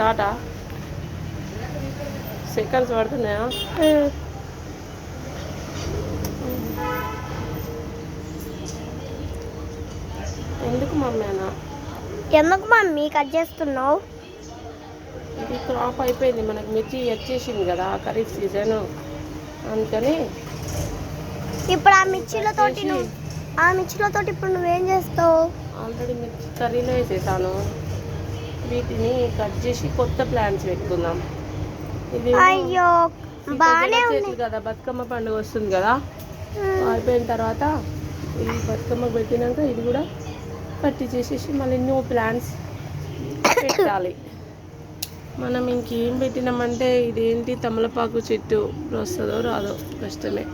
స్టార్టా seconds పడుతున్నాయా? ఎందుకు మమ్మీనా? ఎందుకు మమ్మీ కట్ చేస్తున్నావు? ఇది క్రాప్ అయిపోయింది, మనకి మిర్చి వచ్చేసింది కదా ఖరీఫ్ సీజన్, అందుకని ఇప్పుడు ఆ మిర్చిలతోటి ఇప్పుడు నువ్వేం చేస్తావు? ఆల్రెడీ మిర్చి కర్రీలో వేసేసాను. వీటిని కట్ చేసి కొత్త ప్లాంట్స్ పెట్టుకుందాం. ఇది అయ్యో బాగానే చెట్లు కదా, బతుకమ్మ పండుగ వస్తుంది కదా, అయిపోయిన తర్వాత ఈ బతుకమ్మ పెట్టినాక ఇది కూడా కట్టి చేసేసి మళ్ళీ న్యూ ప్లాంట్స్ పెట్టాలి. మనం ఇంకేం పెట్టినామంటే ఇదేంటి తమలపాకు చెట్టు వస్తుందో రాదో కష్టమే.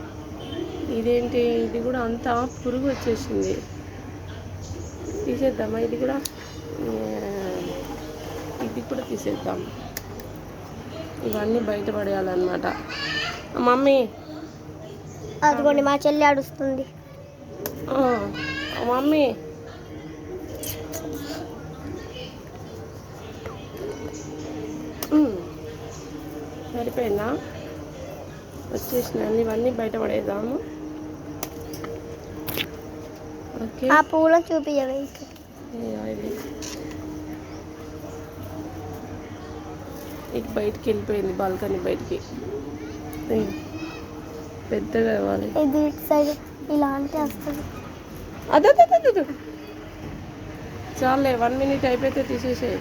ఇదేంటి ఇది కూడా అంతా పురుగు వచ్చేసింది, తీసేద్దామా? ఇది కూడా తీసేద్దాం. ఇవన్నీ బయటపడేయాలన్నమాట. మమ్మీ అదిగోండి మా చెల్లి అడుస్తుంది. మమ్మీ సరిపోయిందా? వచ్చేసినాయి, ఇవన్నీ బయటపడేద్దాము. ఓకే, ఆ పూలను చూపించవే. ఇది బయటికి వెళ్ళిపోయింది, బాల్కనీ బయటికి. పెద్దగా ఇవ్వాలి, ఇది ఇటు సైడ్ ఇలా అంటే వస్తుంది. అదే చాలే, 1 minute అయిపోతే తీసేసేయి.